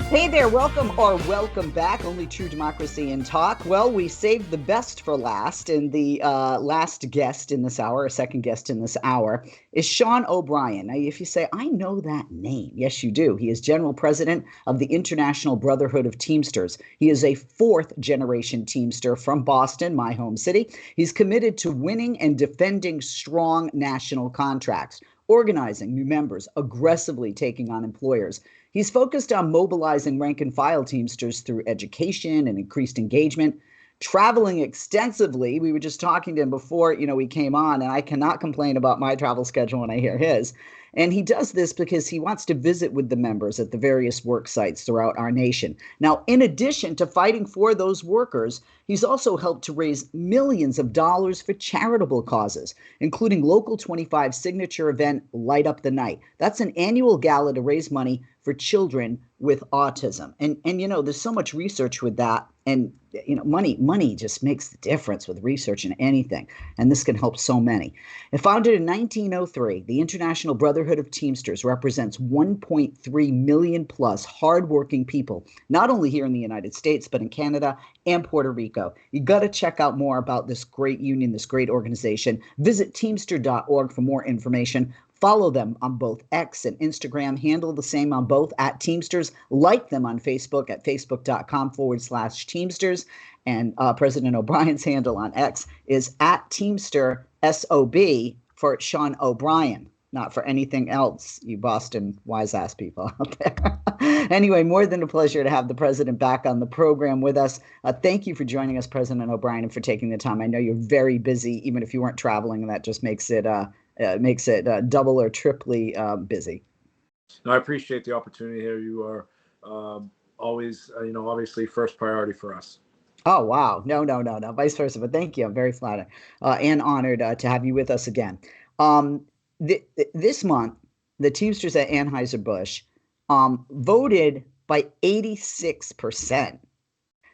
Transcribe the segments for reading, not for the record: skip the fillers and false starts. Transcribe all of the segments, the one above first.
Hey there, welcome back. Only true democracy in talk. Well, we saved the best for last, and the last guest in this hour, or second guest in this hour, is Sean O'Brien. Now, if you say, I know that name, yes, you do. He is General President of the International Brotherhood of Teamsters. He is a fourth generation Teamster from Boston, my home city. He's committed to winning and defending strong national contracts, organizing new members, aggressively taking on employers. He's focused on mobilizing rank and file Teamsters through education and increased engagement, traveling extensively. We were just talking to him before, we came on, and I cannot complain about my travel schedule when I hear his. And he does this because he wants to visit with the members at the various work sites throughout our nation. Now, in addition to fighting for those workers, he's also helped to raise millions of dollars for charitable causes, including Local 25 signature event Light Up the Night. That's an annual gala to raise money for children with autism. And there's so much research with that. And money just makes the difference with research in anything. And this can help so many. And founded in 1903, the International Brotherhood of Teamsters represents 1.3 million plus hardworking people, not only here in the United States, but in Canada and Puerto Rico. You got to check out more about this great union, this great organization. Visit teamster.org for more information. Follow them on both X and Instagram. Handle the same on both at Teamsters. Like them on Facebook at facebook.com/Teamsters. And President O'Brien's handle on X is at Teamster SOB for Sean O'Brien, not for anything else, you Boston wise-ass people out there. Anyway, more than a pleasure to have the president back on the program with us. Thank you for joining us, President O'Brien, and for taking the time. I know you're very busy, even if you weren't traveling, and that just makes it double or triply busy. No, I appreciate the opportunity here. You are always, obviously first priority for us. Oh, wow. No, vice versa. But thank you. I'm very flattered and honored to have you with us again. This month, the Teamsters at Anheuser-Busch voted by 86%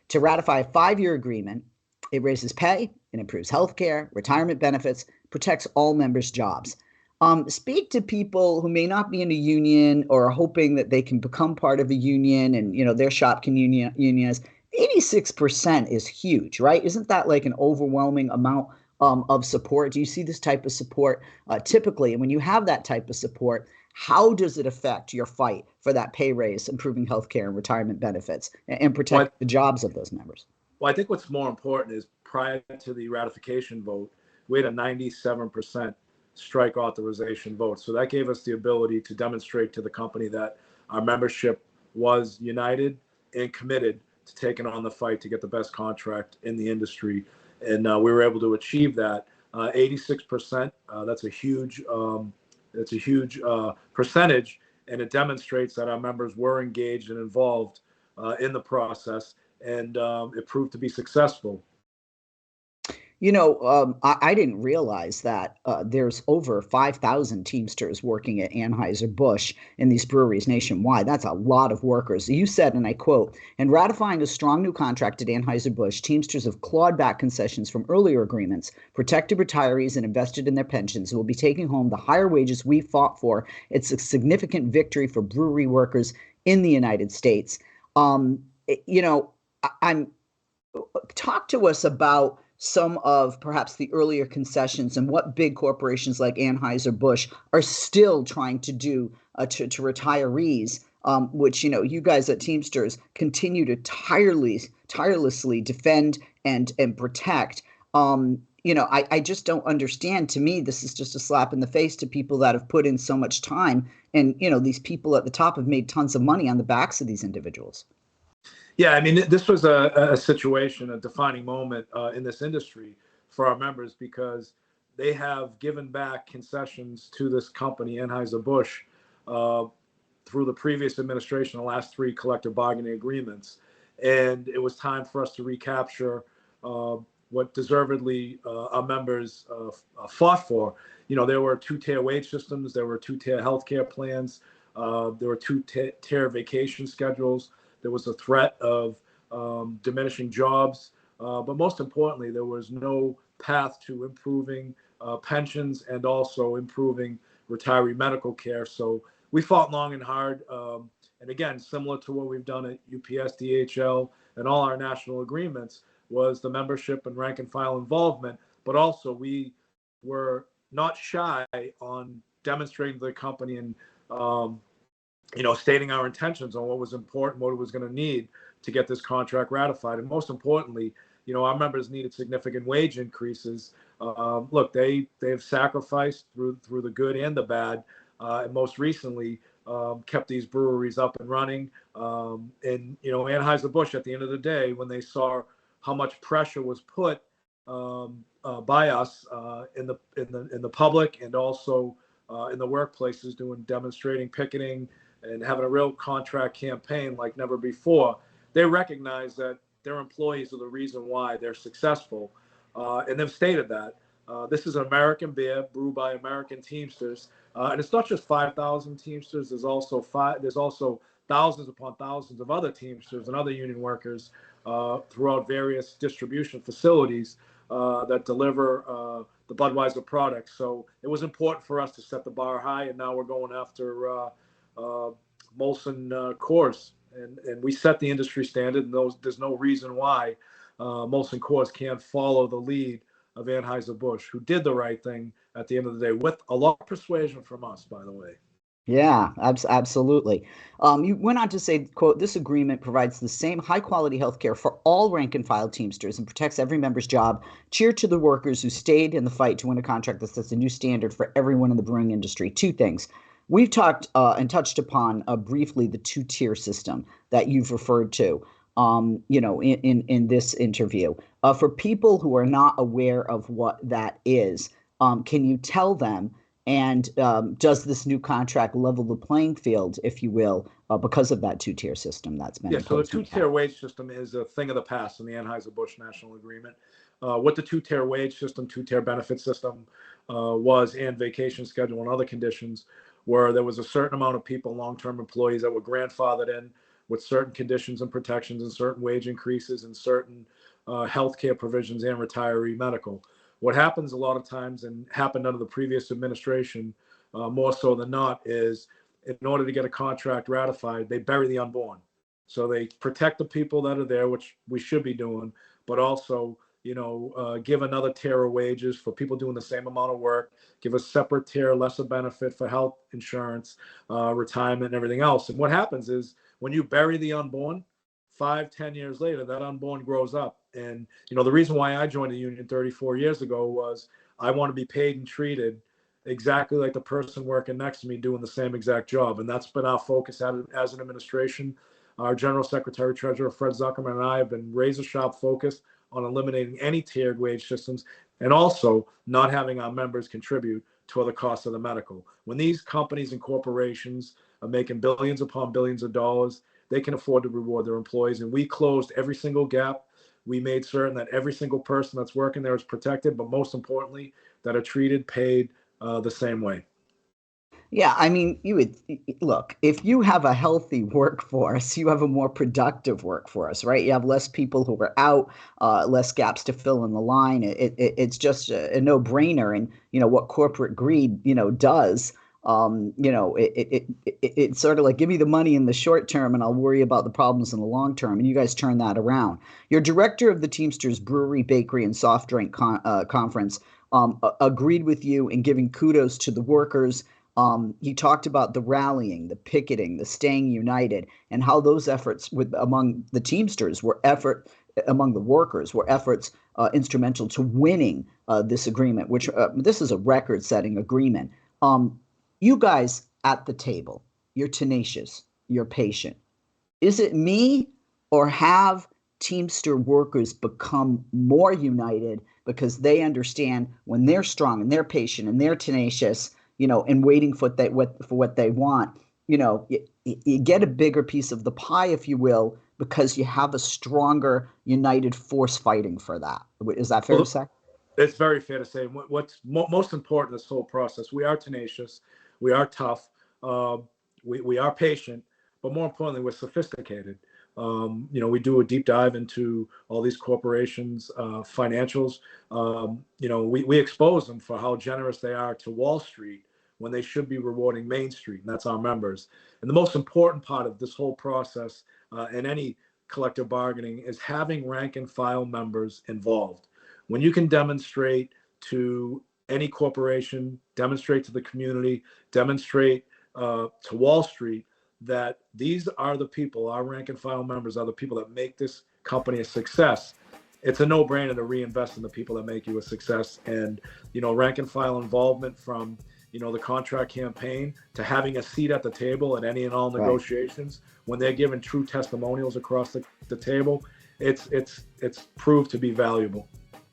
to ratify a 5-year agreement. It raises pay, it improves health care, retirement benefits, protects all members' jobs. Speak to people who may not be in a union or are hoping that they can become part of a union and, their shop can unionize. 86% is huge, right? Isn't that like an overwhelming amount of support? Do you see this type of support typically? And when you have that type of support, how does it affect your fight for that pay raise, improving healthcare and retirement benefits, and protect the jobs of those members? Well, I think what's more important is prior to the ratification vote, we had a 97% strike authorization vote. So that gave us the ability to demonstrate to the company that our membership was united and committed to taking on the fight to get the best contract in the industry. And we were able to achieve that. 86%, that's a huge percentage, and it demonstrates that our members were engaged and involved in the process, and it proved to be successful. I didn't realize that there's over 5,000 Teamsters working at Anheuser-Busch in these breweries nationwide. That's a lot of workers. You said, and I quote, "In ratifying a strong new contract at Anheuser-Busch, Teamsters have clawed back concessions from earlier agreements, protected retirees, and invested in their pensions, who will be taking home the higher wages we fought for. It's a significant victory for brewery workers in the United States." Talk to us about some of perhaps the earlier concessions and what big corporations like Anheuser-Busch are still trying to do to retirees, which, you guys at Teamsters continue to tirelessly defend and protect. I just don't understand. To me, this is just a slap in the face to people that have put in so much time. And, these people at the top have made tons of money on the backs of these individuals. Yeah, I mean, this was a situation, a defining moment in this industry for our members, because they have given back concessions to this company, Anheuser-Busch, through the previous administration, the last 3 collective bargaining agreements. And it was time for us to recapture what deservedly our members fought for. There were 2-tier wage systems, there were 2-tier healthcare plans, there were 2-tier vacation schedules. There was a threat of diminishing jobs, but most importantly, there was no path to improving pensions and also improving retiree medical care. So we fought long and hard, And again, similar to what we've done at UPS, DHL, and all our national agreements, was the membership and rank and file involvement. But also, we were not shy on demonstrating to the company and stating our intentions on what was important, what it was going to need to get this contract ratified. And most importantly, our members needed significant wage increases. Look, they've sacrificed through the good and the bad, and most recently kept these breweries up and running. And Anheuser-Busch, at the end of the day, when they saw how much pressure was put by us in the public and also in the workplaces, demonstrating, picketing, and having a real contract campaign like never before, they recognize that their employees are the reason why they're successful. And they've stated that. This is an American beer brewed by American Teamsters. And it's not just 5,000 Teamsters. There's also thousands upon thousands of other Teamsters and other union workers throughout various distribution facilities that deliver the Budweiser products. So it was important for us to set the bar high, and now we're going after Molson-Coors, and we set the industry standard, and there's no reason why Molson-Coors can't follow the lead of Anheuser-Busch, who did the right thing at the end of the day, with a lot of persuasion from us, by the way. Yeah, absolutely. You went on to say, quote, this agreement provides the same high quality health care for all rank and file Teamsters and protects every member's job. Cheer to the workers who stayed in the fight to win a contract that sets a new standard for everyone in the brewing industry. Two things. We've talked and touched upon briefly the two-tier system that you've referred to, in this interview. For people who are not aware of what that is, can you tell them? And does this new contract level the playing field, if you will, because of that two-tier system that's been imposed? So the two-tier now? wage system is a thing of the past in the Anheuser-Busch National Agreement. What the two-tier wage system, two-tier benefit system was, and vacation schedule and other conditions, where there was a certain amount of people, long-term employees, that were grandfathered in with certain conditions and protections and certain wage increases and certain healthcare provisions and retiree medical. What happens a lot of times, and happened under the previous administration more so than not, is in order to get a contract ratified, they bury the unborn. So they protect the people that are there, which we should be doing, but also, give another tier of wages for people doing the same amount of work, give a separate tier, lesser benefit for health insurance, retirement, and everything else. And what happens is when you bury the unborn, 5-10 years later, that unborn grows up. And, the reason why I joined the union 34 years ago was I want to be paid and treated exactly like the person working next to me doing the same exact job. And that's been our focus as an administration. Our General Secretary Treasurer, Fred Zuckerman, and I have been razor sharp focused on eliminating any tiered wage systems and also not having our members contribute to other costs of the medical. When these companies and corporations are making billions upon billions of dollars, they can afford to reward their employees. And we closed every single gap. We made certain that every single person that's working there is protected, but most importantly, that are treated, paid the same way. Yeah, I mean, you would look, if you have a healthy workforce, you have a more productive workforce, right? You have less people who are out, less gaps to fill in the line. It's just a no-brainer. And, what corporate greed, does, it's sort of like, give me the money in the short term and I'll worry about the problems in the long term. And you guys turn that around. You're director of the Teamsters Brewery, Bakery, and Soft Drink Conference. Agreed with you in giving kudos to the workers. He talked about the rallying, the picketing, the staying united, and how those efforts among the Teamsters among the workers were efforts instrumental to winning this agreement, which this is a record-setting agreement. You guys at the table, you're tenacious, you're patient. Is it me, or have Teamster workers become more united because they understand when they're strong and they're patient and they're tenacious, and waiting for what they want, you get a bigger piece of the pie, if you will, because you have a stronger, united force fighting for that. Is that fair to say? It's very fair to say. What's most important in this whole process, we are tenacious, we are tough, we are patient, but more importantly, we're sophisticated. We do a deep dive into all these corporations' financials. We expose them for how generous they are to Wall Street when they should be rewarding Main Street, and that's our members. And the most important part of this whole process in any collective bargaining is having rank and file members involved. When you can demonstrate to any corporation, demonstrate to the community, demonstrate to Wall Street that these are the people, our rank and file members are the people that make this company a success, it's a no-brainer to reinvest in the people that make you a success. And, rank and file involvement from, the contract campaign to having a seat at the table at any and all negotiations, when they're given true testimonials across the table, it's proved to be valuable.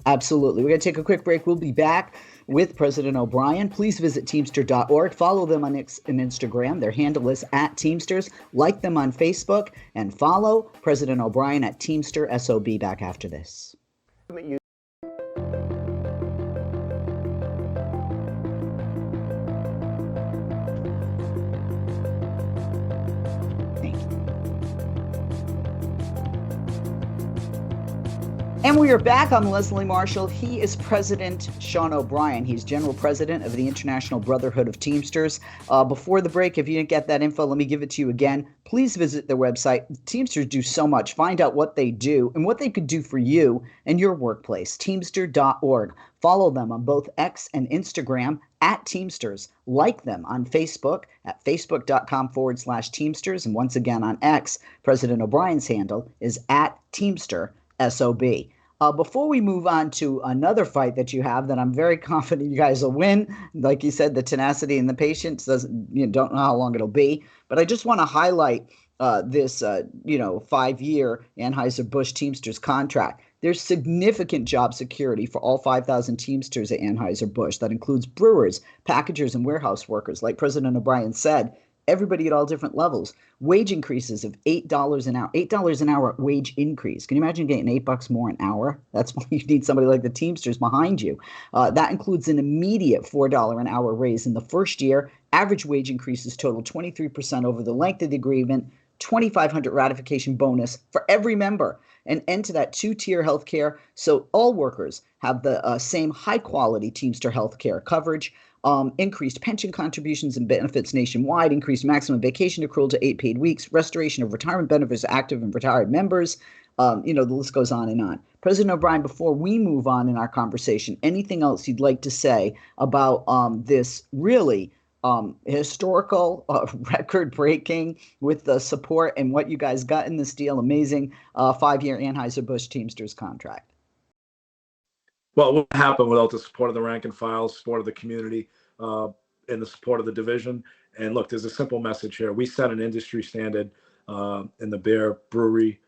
Absolutely. We're going to take a quick break. We'll be back with President O'Brien. Please visit Teamster.org. Follow them on Instagram. Their handle is @Teamsters. Like them on Facebook and follow President O'Brien at Teamster SOB. Back after this. And we are back. I'm Leslie Marshall. He is President Sean O'Brien. He's General President of the International Brotherhood of Teamsters. Before the break, if you didn't get that info, let me give it to you again. Please visit their website. Teamsters do so much. Find out what they do and what they could do for you and your workplace. Teamster.org. Follow them on both X and Instagram @Teamsters. Like them on Facebook at facebook.com/Teamsters. And once again on X, President O'Brien's handle is @Teamster SOB. Before we move on to another fight that you have that I'm very confident you guys will win, like you said, the tenacity and the patience don't know how long it'll be. But I just want to highlight this 5-year Anheuser-Busch Teamsters contract. There's significant job security for all 5,000 Teamsters at Anheuser-Busch. That includes brewers, packagers, and warehouse workers. Like President O'Brien said, everybody at all different levels. Wage increases of $8 an hour. $8 an hour wage increase. Can you imagine getting $8 more an hour? That's why you need somebody like the Teamsters behind you. That includes an immediate $4 an hour raise in the first year. Average wage increases total 23% over the length of the agreement. $2,500 ratification bonus for every member. An end to that 2-tier healthcare, so all workers have the same high-quality Teamster healthcare coverage. Increased pension contributions and benefits nationwide, increased maximum vacation accrual to 8 paid weeks, restoration of retirement benefits to active and retired members. The list goes on and on. President O'Brien, before we move on in our conversation, anything else you'd like to say about this really historical, record-breaking with the support and what you guys got in this deal, amazing 5-year Anheuser-Busch Teamsters contract? Well, it wouldn't happen without the support of the rank and file, support of the community, and the support of the division. And look, there's a simple message here. We set an industry standard in the beer brewery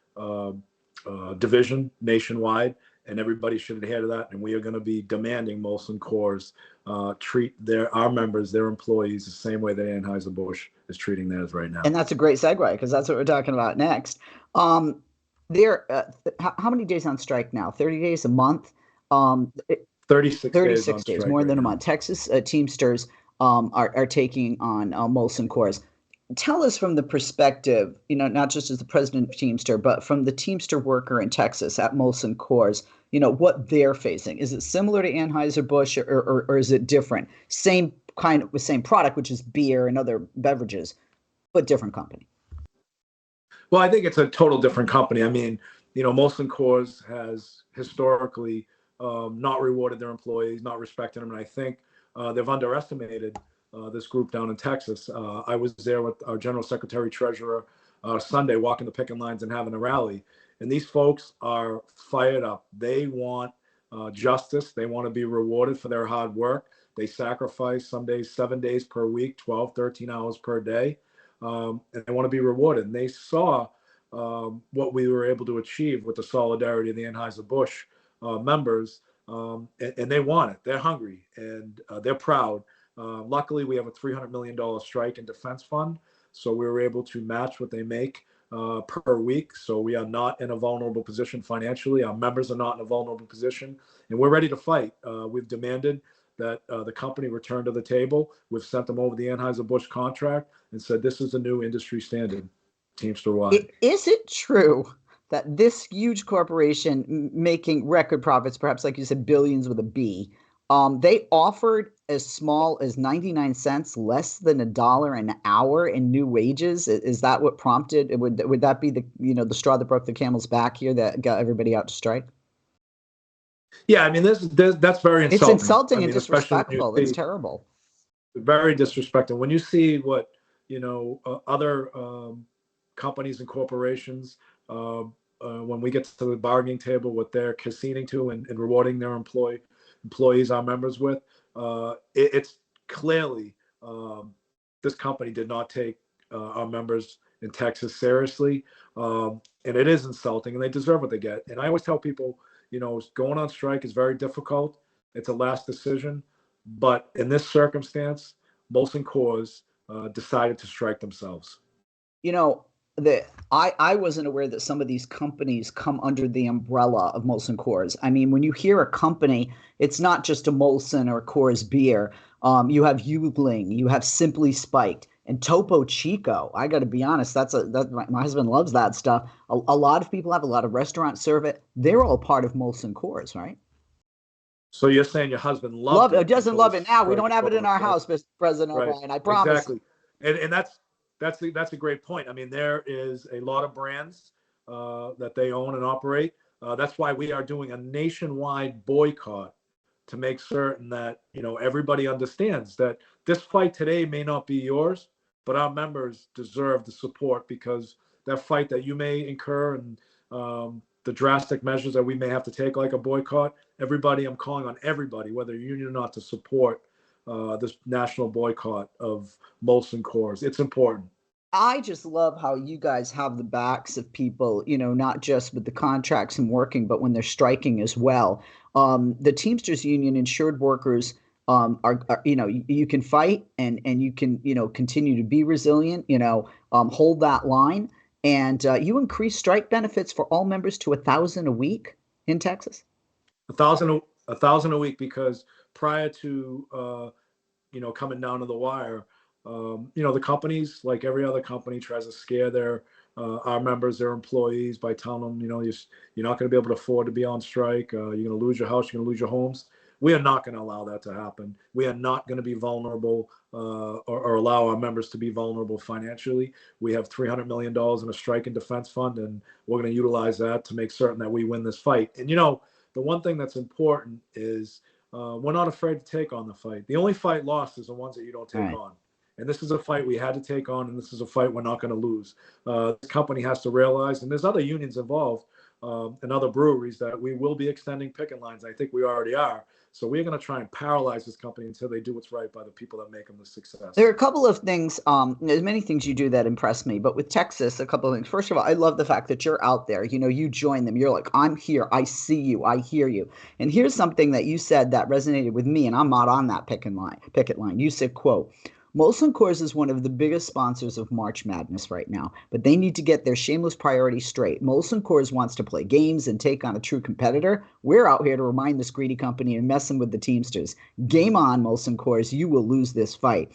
division nationwide, and everybody should adhere to that. And we are going to be demanding Molson-Coors treat our members, their employees, the same way that Anheuser-Busch is treating theirs right now. And that's a great segue, because that's what we're talking about next. How many days on strike now? 30 days, a month? 36 days, more than a month. Texas Teamsters are taking on Molson-Coors. Tell us from the perspective, not just as the president of Teamster, but from the Teamster worker in Texas at Molson-Coors, what they're facing. Is it similar to Anheuser-Busch or is it different? Same product, which is beer and other beverages, but different company. Well, I think it's a total different company. I mean, Molson-Coors has historically not rewarded their employees, not respected them. And I think they've underestimated this group down in Texas. I was there with our General Secretary Treasurer Sunday, walking the picket lines and having a rally. And these folks are fired up. They want justice. They want to be rewarded for their hard work. They sacrifice some days, 7 days per week, 12, 13 hours per day. And they want to be rewarded. And they saw what we were able to achieve with the solidarity of the Anheuser-Busch members, and they want it. They're hungry and they're proud. Luckily, we have a $300 million strike and defense fund, so we were able to match what they make per week. So we are not in a vulnerable position financially. Our members are not in a vulnerable position, and we're ready to fight. We've demanded that the company return to the table. We've sent them over the Anheuser-Busch contract and said this is a new industry standard, Teamster-wide. Is it true that this huge corporation making record profits, perhaps like you said, billions with a B, they offered as small as 99 cents, less than $1 an hour in new wages? Is that what prompted? Would that be the straw that broke the camel's back here that got everybody out to strike? Yeah, I mean, that's very It's insulting. I insulting and mean, especially when you disrespectful. It's see terrible. very disrespectful when you see what other companies and corporations when we get to the bargaining table, what they're conceding to and rewarding their employees, our members with. It's clearly this company did not take our members in Texas seriously, and it is insulting, and they deserve what they get. And I always tell people, going on strike is very difficult. It's a last decision, but in this circumstance, Molson-Coors decided to strike themselves. You know, I wasn't aware that some of these companies come under the umbrella of Molson Coors. I mean, when you hear a company, it's not just a Molson or Coors beer. You have Yuengling, you have Simply Spiked, and Topo Chico. I got to be honest, my husband loves that stuff. A lot of people have a lot of restaurants serve it. They're all part of Molson Coors, right? So you're saying your husband Love loved it. it Doesn't until love this it now. We strike don't have it is in over, our right? house, Mr. President Right. O'Brien. I promise. Exactly. And that's a great point. I mean, there is a lot of brands that they own and operate. That's why we are doing a nationwide boycott to make certain that everybody understands that this fight today may not be yours, but our members deserve the support, because that fight that you may incur and the drastic measures that we may have to take, like a boycott, I'm calling on everybody, whether you're union or not, to support this national boycott of Molson Coors. It's important. I just love how you guys have the backs of people, not just with the contracts and working, but when they're striking as well. The Teamsters Union insured workers are you can fight and you can, continue to be resilient, hold that line. And you increase strike benefits for all members to 1,000 a week in Texas. A thousand a week, because prior to coming down to the wire, the companies, like every other company, tries to scare our members, their employees, by telling them, you're not going to be able to afford to be on strike. You're going to lose your house. You're going to lose your homes. We are not going to allow that to happen. We are not going to be vulnerable or allow our members to be vulnerable financially. We have $300 million in a strike and defense fund, and we're going to utilize that to make certain that we win this fight. And, the one thing that's important is we're not afraid to take on the fight. The only fight lost is the ones that you don't take on. And this is a fight we had to take on, and this is a fight we're not going to lose. This company has to realize, and there's other unions involved and other breweries, that we will be extending picket lines. I think we already are. So we're going to try and paralyze this company until they do what's right by the people that make them the success. There are a couple of things, there's many things you do that impress me, but with Texas, a couple of things. First of all, I love the fact that you're out there, you join them. You're like, I'm here. I see you. I hear you. And here's something that you said that resonated with me, and I'm not on that picket line. You said, quote, Molson Coors is one of the biggest sponsors of March Madness right now, but they need to get their shameless priorities straight. Molson Coors wants to play games and take on a true competitor. We're out here to remind this greedy company and messing with the Teamsters. Game on, Molson Coors. You will lose this fight.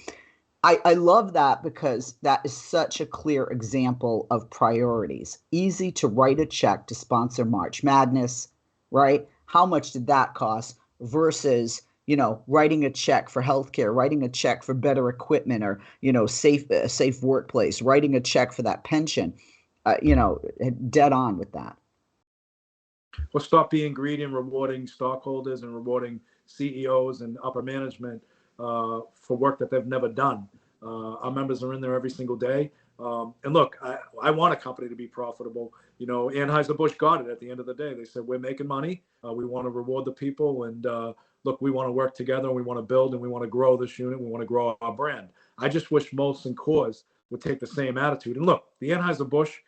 I love that, because that is such a clear example of priorities. Easy to write a check to sponsor March Madness, right? How much did that cost versus writing a check for healthcare, writing a check for better equipment, or, safe workplace, writing a check for that pension, dead on with that. Well, stop being greedy and rewarding stockholders and rewarding CEOs and upper management for work that they've never done. Our members are in there every single day. And look, I want a company to be profitable. Anheuser-Busch got it at the end of the day. They said, we're making money. We want to reward the people. And look, we want to work together, and we want to build, and we want to grow this unit. We want to grow our brand. I just wish Molson Coors would take the same attitude. And look, the Anheuser-Busch,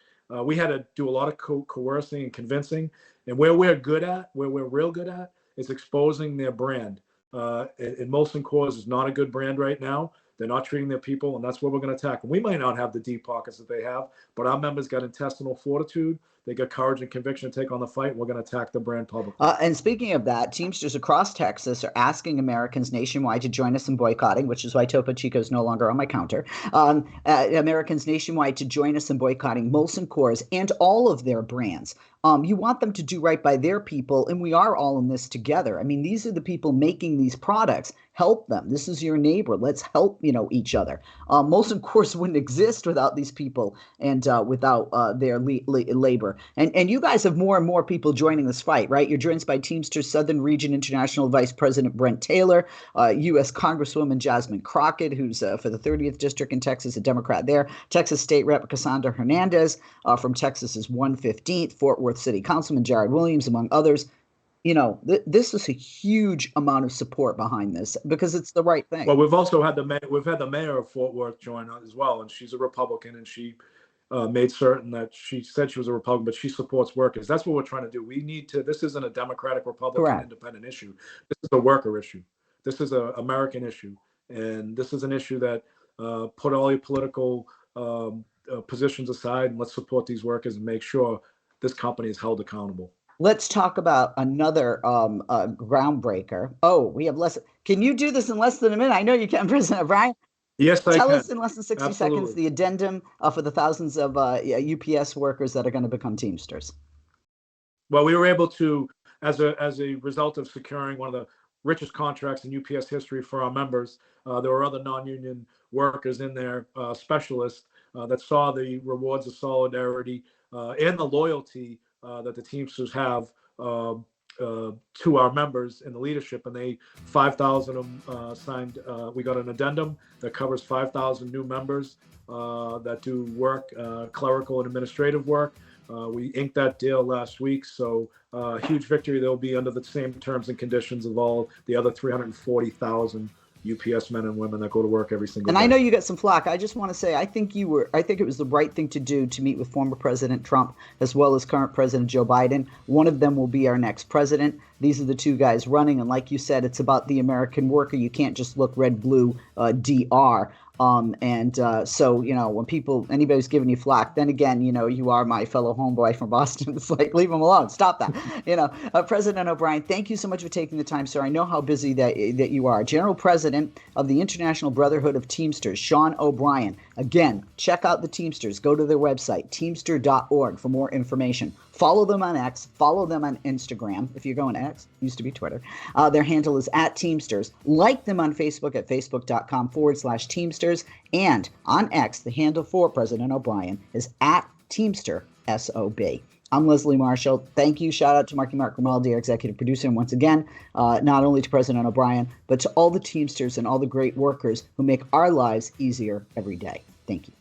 we had to do a lot of coercing and convincing. And where we're real good at, is exposing their brand. And Molson Coors is not a good brand right now. They're not treating their people, and that's what we're going to attack. And we might not have the deep pockets that they have, but our members got intestinal fortitude. They got courage and conviction to take on the fight, and we're going to attack the brand publicly. And speaking of that, Teamsters across Texas are asking Americans nationwide to join us in boycotting, which is why Topo Chico is no longer on my counter. Americans nationwide to join us in boycotting Molson Coors and all of their brands. You want them to do right by their people, and we are all in this together. I mean, these are the people making these products. Help them. This is your neighbor. Let's help, each other. Molson-Coors wouldn't exist without these people and without their labor. And you guys have more and more people joining this fight, right? You're joined by Teamsters Southern Region International Vice President Brent Taylor, U.S. Congresswoman Jasmine Crockett, who's for the 30th District in Texas, a Democrat there. Texas State Rep Cassandra Hernandez from Texas's 115th, Fort Worth City Councilman Jared Williams, among others. This is a huge amount of support behind this because it's the right thing. Well, we've also had the mayor of Fort Worth join as well, and she's a Republican, and she made certain that she said she was a Republican, but she supports workers. That's what we're trying to do. We need to. This isn't a Democratic, Republican, Correct. Independent issue. This is a worker issue. This is an American issue, and this is an issue that put all your political positions aside and let's support these workers and make sure this company is held accountable. Let's talk about another groundbreaker. Oh, we have less. Can you do this in less than a minute? I know you can, President O'Brien. Yes, I can. Tell us in less than 60 Absolutely. seconds the addendum for the thousands of UPS workers that are going to become Teamsters. Well, we were able to, as a result of securing one of the richest contracts in UPS history for our members, there were other non-union workers in there, specialists that saw the rewards of solidarity and the loyalty that the Teamsters have to our members in the leadership, and 5,000 of them signed. We got an addendum that covers 5,000 new members that do work, clerical and administrative work. We inked that deal last week, so huge victory. They'll be under the same terms and conditions of all the other 340,000 UPS men and women that go to work every single day. And I know you got some flack. I just want to say I think it was the right thing to do to meet with former President Trump as well as current President Joe Biden. One of them will be our next president. These are the two guys running, and like you said, it's about the American worker. You can't just look red, blue, DR. So, when anybody's giving you flack, then again, you are my fellow homeboy from Boston. It's like, leave them alone. Stop that. President O'Brien, thank you so much for taking the time, sir. I know how busy that you are. General President of the International Brotherhood of Teamsters, Sean O'Brien. Again, check out the Teamsters. Go to their website, teamster.org, for more information. Follow them on X. Follow them on Instagram. If you're going to X, used to be Twitter. Their handle is @Teamsters. Like them on Facebook at facebook.com/Teamsters. And on X, the handle for President O'Brien is @TeamsterSOB. I'm Leslie Marshall. Thank you. Shout out to Mark Grimaldi, our executive producer. And once again, not only to President O'Brien, but to all the Teamsters and all the great workers who make our lives easier every day. Thank you.